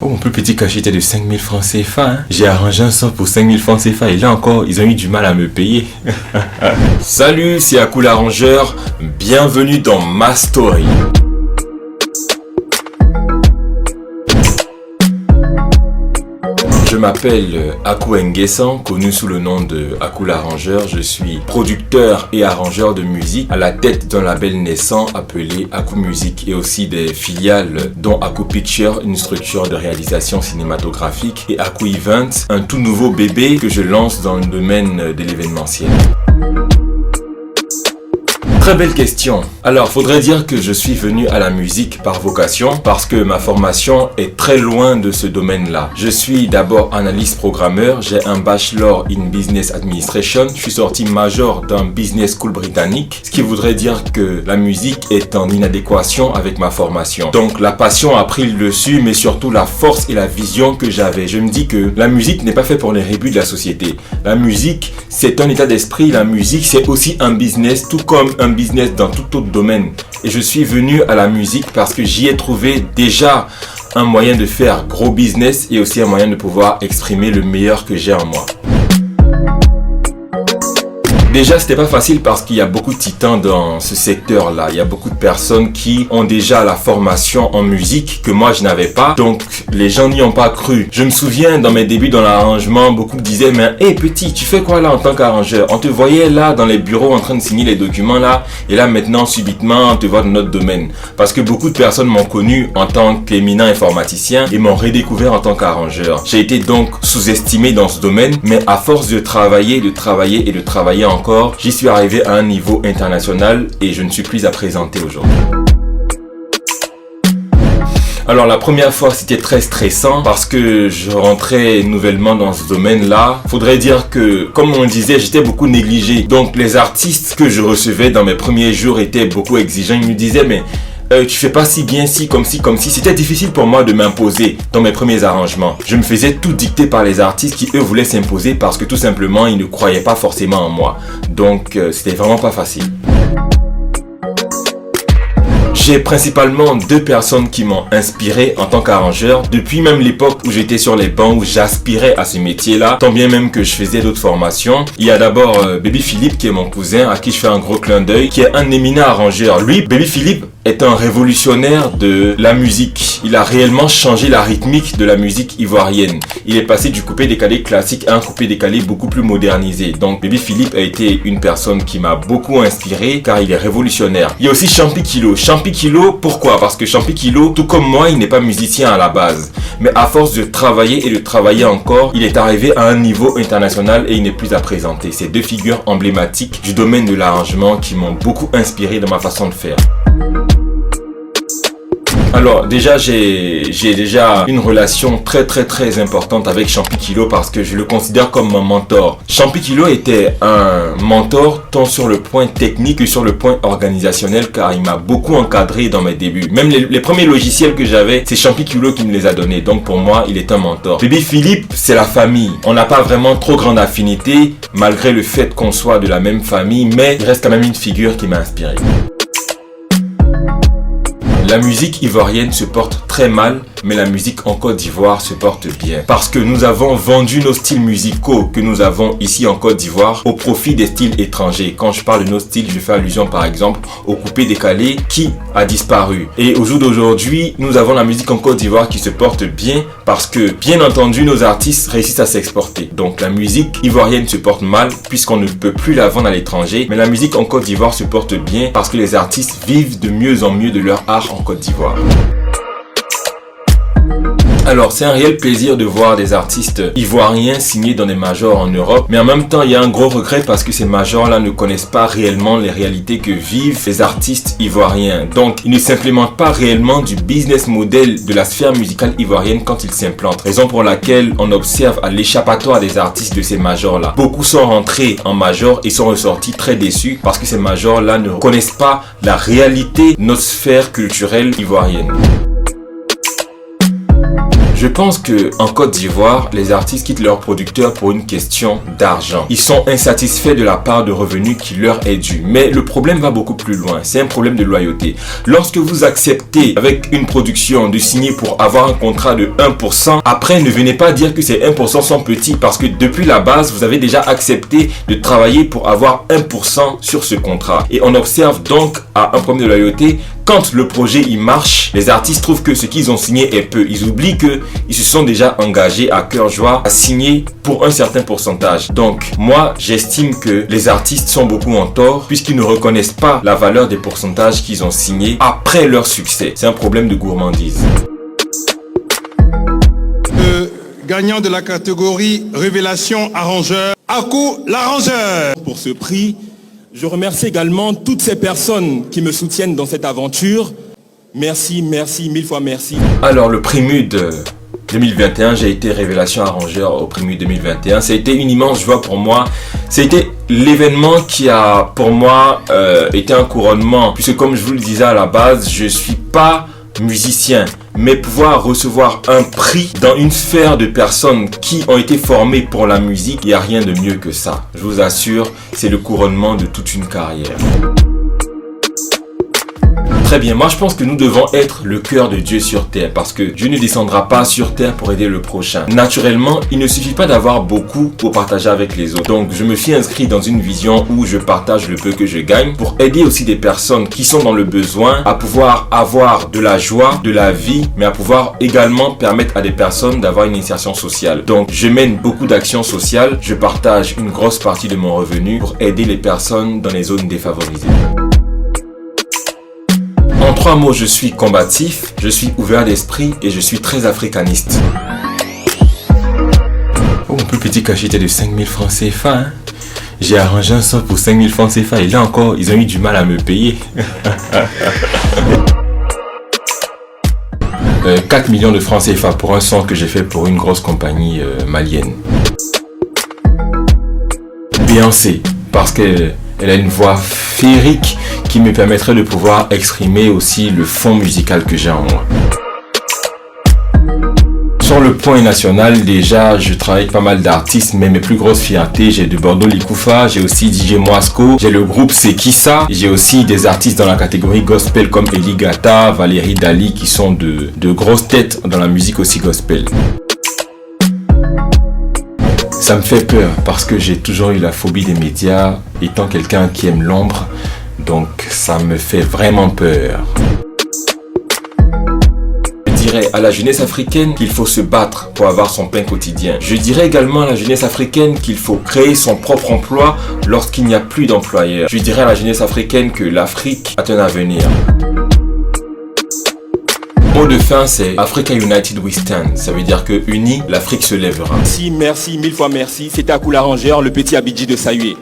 Oh, mon plus petit cachet était de 5000 francs CFA. Hein. J'ai arrangé un son pour 5000 francs CFA et là encore, ils ont eu du mal à me payer. Salut, c'est Aku l'arrangeur. Bienvenue dans ma story. Je m'appelle Aku Nguessan, connu sous le nom de Aku l'arrangeur. Je suis producteur et arrangeur de musique à la tête d'un label naissant appelé Aku Music et aussi des filiales dont Aku Picture, une structure de réalisation cinématographique, et Aku Events, un tout nouveau bébé que je lance dans le domaine de l'événementiel. Très belle question. Alors, faudrait dire que je suis venu à la musique par vocation parce que ma formation est très loin de ce domaine-là. Je suis d'abord analyste programmeur, j'ai un bachelor in business administration, je suis sorti major d'un business school britannique, ce qui voudrait dire que la musique est en inadéquation avec ma formation. Donc, la passion a pris le dessus, mais surtout la force et la vision que j'avais. Je me dis que la musique n'est pas faite pour les rébus de la société. La musique, c'est un état d'esprit. La musique, c'est aussi un business, tout comme un business dans tout autre domaine. Et je suis venu à la musique parce que j'y ai trouvé déjà un moyen de faire gros business et aussi un moyen de pouvoir exprimer le meilleur que j'ai en moi. Déjà, c'était pas facile parce qu'il y a beaucoup de titans dans ce secteur-là. Il y a beaucoup de personnes qui ont déjà la formation en musique que moi je n'avais pas. Donc, les gens n'y ont pas cru. Je me souviens dans mes débuts dans l'arrangement, beaucoup me disaient mais hey petit, tu fais quoi là en tant qu'arrangeur? On te voyait là dans les bureaux en train de signer les documents là, et là maintenant subitement on te voit dans notre domaine. Parce que beaucoup de personnes m'ont connu en tant qu'éminent informaticien et m'ont redécouvert en tant qu'arrangeur. J'ai été donc sous-estimé dans ce domaine, mais à force de travailler encore, j'y suis arrivé à un niveau international et je ne suis plus à présenter aujourd'hui. Alors la première fois c'était très stressant parce que je rentrais nouvellement dans ce domaine-là. Faudrait dire que, comme on disait, j'étais beaucoup négligé. Donc les artistes que je recevais dans mes premiers jours étaient beaucoup exigeants. Ils me disaient mais tu fais pas si bien, si, comme si. C'était difficile pour moi de m'imposer dans mes premiers arrangements. Je me faisais tout dicter par les artistes qui, eux, voulaient s'imposer parce que tout simplement, ils ne croyaient pas forcément en moi. Donc, c'était vraiment pas facile. J'ai principalement deux personnes qui m'ont inspiré en tant qu'arrangeur depuis même l'époque où j'étais sur les bancs, où j'aspirais à ce métier-là, tant bien même que je faisais d'autres formations. Il y a d'abord Baby Philippe qui est mon cousin, à qui je fais un gros clin d'œil, qui est un éminent arrangeur. Lui, Baby Philippe, est un révolutionnaire de la musique. Il a réellement changé la rythmique de la musique ivoirienne. Il est passé du coupé-décalé classique à un coupé-décalé beaucoup plus modernisé. Donc Baby Philippe a été une personne qui m'a beaucoup inspiré car il est révolutionnaire. Il y a aussi Champi Kilo. Champi Kilo, pourquoi? Parce que Champi Kilo, tout comme moi, il n'est pas musicien à la base. Mais à force de travailler et de travailler encore, il est arrivé à un niveau international et il n'est plus à présenter. C'est deux figures emblématiques du domaine de l'arrangement qui m'ont beaucoup inspiré dans ma façon de faire. Alors déjà j'ai déjà une relation très importante avec Champi Kilo parce que je le considère comme mon mentor. Champi Kilo était un mentor tant sur le point technique que sur le point organisationnel car il m'a beaucoup encadré dans mes débuts. Même les premiers logiciels que j'avais, c'est Champi Kilo qui me les a donnés. Donc pour moi, il est un mentor. Baby Philippe, c'est la famille. On n'a pas vraiment trop grande affinité malgré le fait qu'on soit de la même famille, mais il reste quand même une figure qui m'a inspiré. La musique ivoirienne se porte très mal, mais la musique en Côte d'Ivoire se porte bien. Parce que nous avons vendu nos styles musicaux que nous avons ici en Côte d'Ivoire au profit des styles étrangers. Quand je parle de nos styles, je fais allusion par exemple au coupé-décalé qui a disparu. Et au jour d'aujourd'hui, nous avons la musique en Côte d'Ivoire qui se porte bien parce que, bien entendu, nos artistes réussissent à s'exporter. Donc la musique ivoirienne se porte mal puisqu'on ne peut plus la vendre à l'étranger. Mais la musique en Côte d'Ivoire se porte bien parce que les artistes vivent de mieux en mieux de leur art en Côte d'Ivoire. Alors, c'est un réel plaisir de voir des artistes ivoiriens signés dans des majors en Europe. Mais en même temps, il y a un gros regret parce que ces majors-là ne connaissent pas réellement les réalités que vivent les artistes ivoiriens. Donc, ils ne s'implémentent pas réellement du business model de la sphère musicale ivoirienne quand ils s'implantent. Raison pour laquelle on observe à l'échappatoire des artistes de ces majors-là. Beaucoup sont rentrés en major et sont ressortis très déçus parce que ces majors-là ne connaissent pas la réalité de notre sphère culturelle ivoirienne. Je pense que en Côte d'Ivoire, les artistes quittent leurs producteurs pour une question d'argent. Ils sont insatisfaits de la part de revenus qui leur est due. Mais le problème va beaucoup plus loin. C'est un problème de loyauté. Lorsque vous acceptez avec une production de signer pour avoir un contrat de 1%, après ne venez pas dire que ces 1% sont petits parce que depuis la base, vous avez déjà accepté de travailler pour avoir 1% sur ce contrat. Et on observe donc à un problème de loyauté. Quand le projet il marche, les artistes trouvent que ce qu'ils ont signé est peu. Ils oublient qu'ils se sont déjà engagés à cœur joie à signer pour un certain pourcentage. Donc moi j'estime que les artistes sont beaucoup en tort puisqu'ils ne reconnaissent pas la valeur des pourcentages qu'ils ont signés après leur succès. C'est un problème de gourmandise. Le gagnant de la catégorie Révélation Arrangeur, Akou l'arrangeur. Pour ce prix, je remercie également toutes ces personnes qui me soutiennent dans cette aventure. Merci, merci, mille fois merci. Alors le prix MUD 2021, j'ai été Révélation Arrangeur au prix MUD 2021. Ça a été une immense joie pour moi. C'était l'événement qui a pour moi été un couronnement. Puisque comme je vous le disais à la base, je suis pas musicien. Mais pouvoir recevoir un prix dans une sphère de personnes qui ont été formées pour la musique, il n'y a rien de mieux que ça. Je vous assure, c'est le couronnement de toute une carrière. Très bien, moi je pense que nous devons être le cœur de Dieu sur terre parce que Dieu ne descendra pas sur terre pour aider le prochain. Naturellement, il ne suffit pas d'avoir beaucoup pour partager avec les autres. Donc je me suis inscrit dans une vision où je partage le peu que je gagne pour aider aussi des personnes qui sont dans le besoin à pouvoir avoir de la joie, de la vie, mais à pouvoir également permettre à des personnes d'avoir une insertion sociale. Donc je mène beaucoup d'actions sociales, je partage une grosse partie de mon revenu pour aider les personnes dans les zones défavorisées. En 3 mots, je suis combatif, je suis ouvert d'esprit et je suis très africaniste. Oh, mon plus petit cachet était de 5000 francs CFA. Hein? J'ai arrangé un son pour 5000 francs CFA et là encore, ils ont eu du mal à me payer. 4 millions de francs CFA pour un son que j'ai fait pour une grosse compagnie malienne. Beyoncé, parce qu'elle a une voix féerique qui me permettrait de pouvoir exprimer aussi le fond musical que j'ai en moi. Sur le point national, déjà, je travaille avec pas mal d'artistes, mais mes plus grosses fiertés, j'ai de Bordeaux Likoufa, j'ai aussi DJ Moasco, j'ai le groupe Sekissa, j'ai aussi des artistes dans la catégorie gospel comme Eli Gata, Valérie Dali, qui sont de grosses têtes dans la musique aussi gospel. Ça me fait peur parce que j'ai toujours eu la phobie des médias, étant quelqu'un qui aime l'ombre, donc ça me fait vraiment peur. Je dirais à la jeunesse africaine qu'il faut se battre pour avoir son pain quotidien. Je dirais également à la jeunesse africaine qu'il faut créer son propre emploi lorsqu'il n'y a plus d'employeurs. Je dirais à la jeunesse africaine que l'Afrique a un avenir. Le mot de fin, c'est Africa United We Stand. Ça veut dire que unis, l'Afrique se lèvera. Merci, merci, mille fois merci. C'était Akou l'arrangeur, le petit Abidji de Sayué.